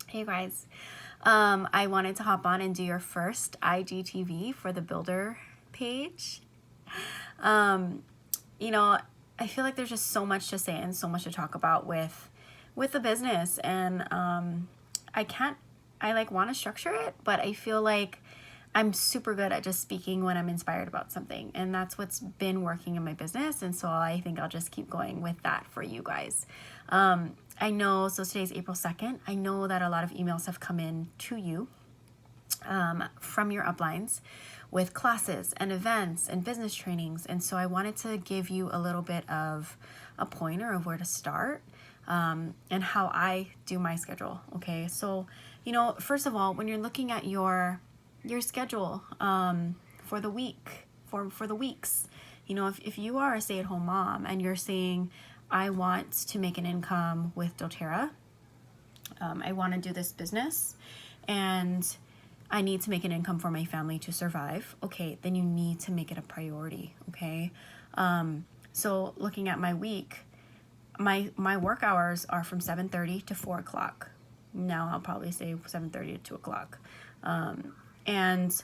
Hey guys, I wanted to hop on and do your first IGTV for the builder page. Um, you know, I feel like there's just so much to say and so much to talk about with the business, and I can't. I like want to structure it, but I feel like I'm super good at just speaking when I'm inspired about something, and that's what's been working in my business. And so I think I'll just keep going with that for you guys. I know, so today's April 2nd. I know that a lot of emails have come in to you from your uplines with classes and events and business trainings. And so I wanted to give you a little bit of a pointer of where to start and how I do my schedule. Okay, so first of all, when you're looking at your schedule for the week, for the weeks, if you are a stay-at-home mom and you're saying, I want to make an income with doTERRA, I want to do this business, and I need to make an income for my family to survive. Okay, then you need to make it a priority. Okay, so looking at my week, my work hours are from 7:30 to 4 o'clock. Now I'll probably say 7:30 to 2 o'clock, and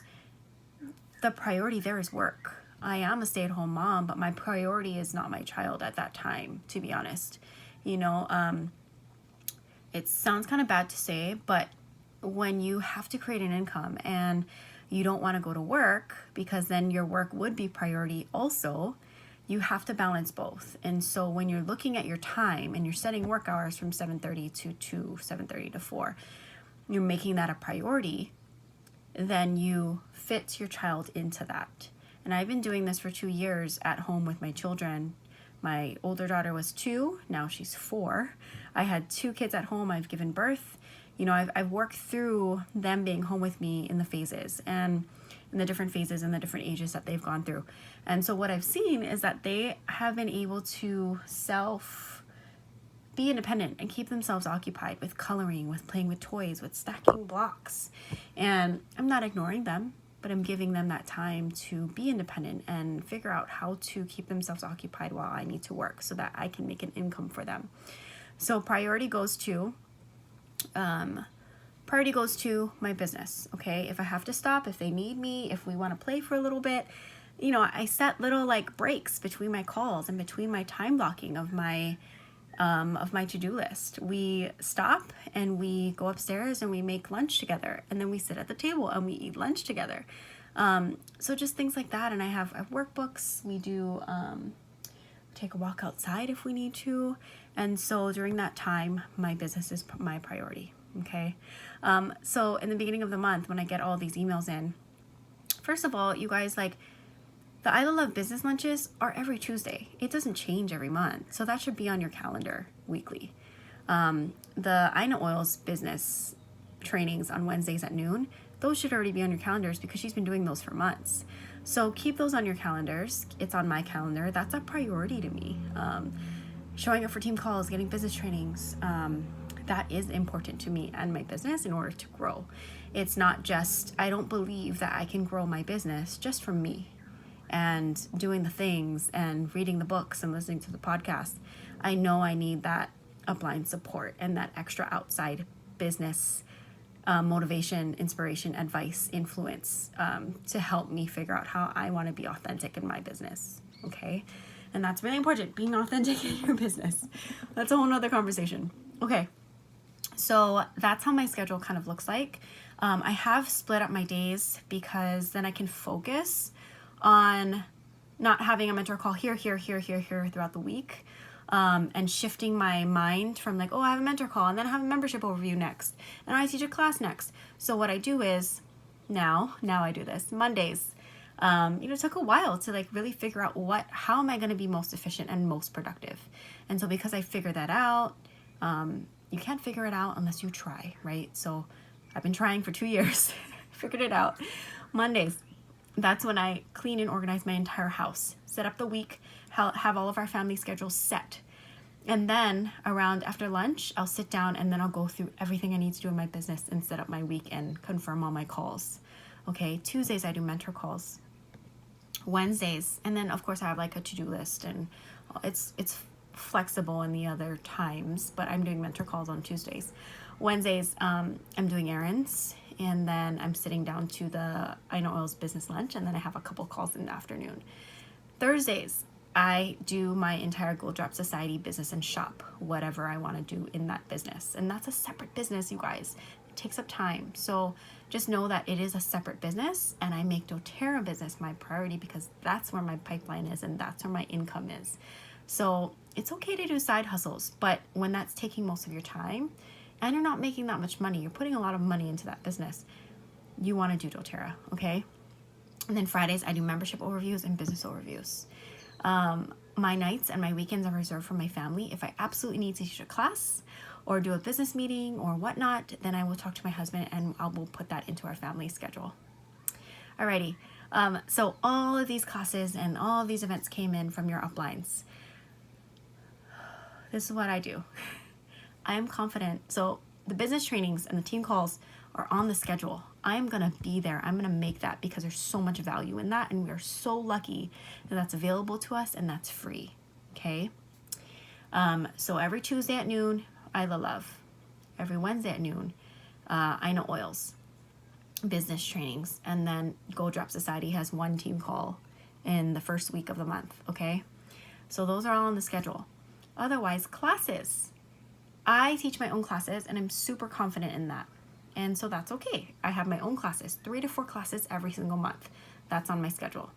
the priority there is work. I am a stay-at-home mom, but my priority is not my child at that time, to be honest. It sounds kind of bad to say, but when you have to create an income and you don't want to go to work because then your work would be priority also, you have to balance both. And so when you're looking at your time and you're setting work hours from 7:30 to 2, 7:30 to 4, you're making that a priority, then you fit your child into that. And I've been doing this for 2 years at home with my children. My older daughter was 2, now she's 4. I had 2 kids at home. I've given birth. I've worked through them being home with me in the phases and in the different phases and the different ages that they've gone through. And so what I've seen is that they have been able to be independent and keep themselves occupied with coloring, with playing with toys, with stacking blocks. And I'm not ignoring them, but I'm giving them that time to be independent and figure out how to keep themselves occupied while I need to work so that I can make an income for them. So priority goes to my business. Okay, if I have to stop, if they need me, if we want to play for a little bit, I set little like breaks between my calls and between my time blocking of my to-do list. We stop and we go upstairs and we make lunch together, and then we sit at the table and we eat lunch together. So just things like that. And I have workbooks. We do take a walk outside if we need to. And so during that time, my business is my priority. Okay. So in the beginning of the month, when I get all these emails in, first of all, you guys, like, the I Love Business lunches are every Tuesday. It doesn't change every month. So that should be on your calendar weekly. The Ina Oils business trainings on Wednesdays at noon, those should already be on your calendars because she's been doing those for months. So keep those on your calendars. It's on my calendar. That's a priority to me. Showing up for team calls, getting business trainings, that is important to me and my business in order to grow. It's not just, I don't believe that I can grow my business just from me and doing the things and reading the books and listening to the podcast. I know I need that upline support and that extra outside business motivation, inspiration, advice, influence to help me figure out how I want to be authentic in my business. Okay, and that's really important, being authentic in your business. That's a whole nother conversation. Okay, so that's how my schedule kind of looks like. I have split up my days because then I can focus on not having a mentor call here throughout the week, and shifting my mind from like, oh, I have a mentor call and then I have a membership overview next and I teach a class next. So what I do is now I do this Mondays. It took a while to like really figure out how am I going to be most efficient and most productive. And so because I figured that out, you can't figure it out unless you try, right? So I've been trying for 2 years, figured it out. Mondays, that's when I clean and organize my entire house, set up the week, have all of our family schedules set. And then around after lunch, I'll sit down and then I'll go through everything I need to do in my business and set up my week and confirm all my calls. Okay, Tuesdays I do mentor calls. Wednesdays, and then of course I have like a to-do list, and it's flexible in the other times, but I'm doing mentor calls on Tuesdays. Wednesdays, I'm doing errands, and then I'm sitting down to the I Know Oils business lunch, and then I have a couple calls in the afternoon. Thursdays, I do my entire Gold Drop Society business and shop, whatever I want to do in that business. And that's a separate business, you guys. It takes up time. So just know that it is a separate business, and I make doTERRA business my priority because that's where my pipeline is and that's where my income is. So it's okay to do side hustles, but when that's taking most of your time and you're not making that much money, you're putting a lot of money into that business, you want to do doTERRA, okay? And then Fridays, I do membership overviews and business overviews. My nights and my weekends are reserved for my family. If I absolutely need to teach a class or do a business meeting or whatnot, then I will talk to my husband and I will put that into our family schedule. Alrighty. So all of these classes and all of these events came in from your uplines. This is what I do. I am confident. So the business trainings and the team calls are on the schedule. I'm going to be there. I'm going to make that because there's so much value in that. And we are so lucky that that's available to us and that's free. Okay. So every Tuesday at noon, Isla Love. Every Wednesday at noon, I Know Oils business trainings. And then Gold Drop Society has one team call in the first week of the month. Okay. So those are all on the schedule. Otherwise, classes. I teach my own classes and I'm super confident in that. And so that's okay. I have my own classes, 3 to 4 classes every single month. That's on my schedule.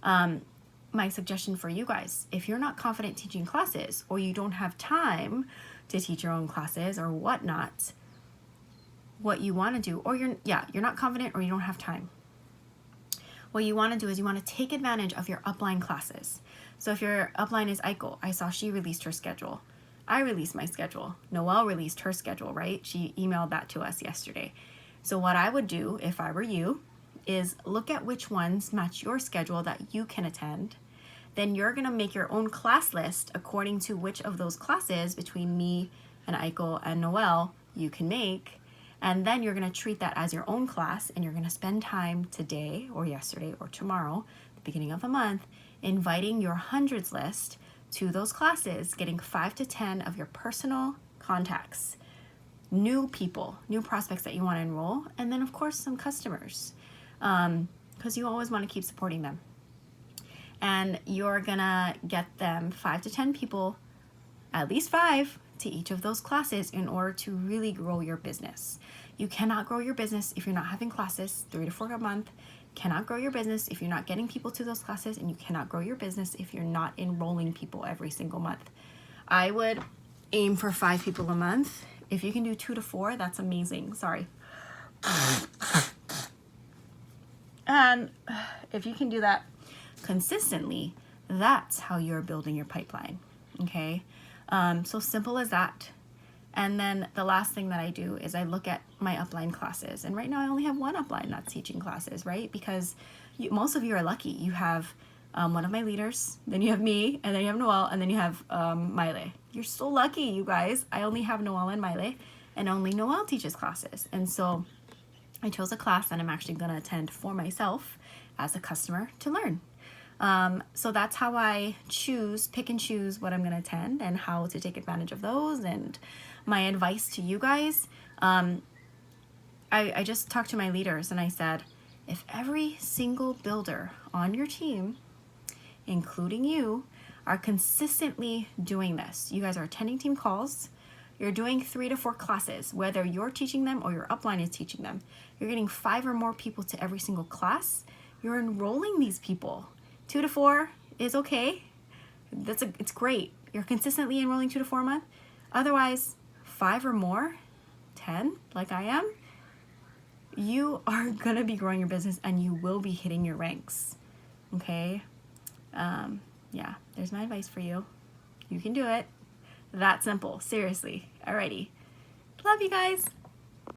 My suggestion for you guys, if you're not confident teaching classes or you don't have time to teach your own classes or whatnot, what you want to do, or you're not confident or you don't have time. What you want to do is you want to take advantage of your upline classes. So if your upline is Aiko, I saw she released her schedule. I released my schedule. Noelle released her schedule, right? She emailed that to us yesterday. So what I would do if I were you is look at which ones match your schedule that you can attend. Then you're going to make your own class list according to which of those classes between me and Aiko and Noelle you can make. And then you're going to treat that as your own class and you're going to spend time today or yesterday or tomorrow, the beginning of the month, inviting your hundreds list to those classes, getting 5 to 10 of your personal contacts, new people, new prospects that you want to enroll, and then of course some customers, because you always want to keep supporting them. And you're gonna get them 5 to 10 people, at least 5, to each of those classes in order to really grow your business. You cannot grow your business if you're not having classes 3 to 4 a month. Cannot grow your business if you're not getting people to those classes, and you cannot grow your business if you're not enrolling people every single month. I would aim for 5 people a month. If you can do 2 to 4, that's amazing. Sorry. And if you can do that consistently, that's how you're building your pipeline. Okay. So simple as that. And then the last thing that I do is I look at my upline classes. And right now I only have one upline that's teaching classes, right? Because most of you are lucky. You have one of my leaders, then you have me, and then you have Noelle, and then you have Miley. You're so lucky, you guys. I only have Noelle and Miley, and only Noelle teaches classes. And so I chose a class that I'm actually going to attend for myself as a customer to learn. So that's how I pick and choose what I'm going to attend and how to take advantage of those. And my advice to you guys, I just talked to my leaders and I said, if every single builder on your team, including you, are consistently doing this, you guys are attending team calls, you're doing 3 to 4 classes, whether you're teaching them or your upline is teaching them, you're getting 5 or more people to every single class, you're enrolling these people. 2 to 4 is okay. It's great. You're consistently enrolling 2 to 4 a month. Otherwise, 5 or more, 10, like I am, you are going to be growing your business and you will be hitting your ranks. Okay? Yeah, there's my advice for you. You can do it. That simple. Seriously. Alrighty. Love you guys.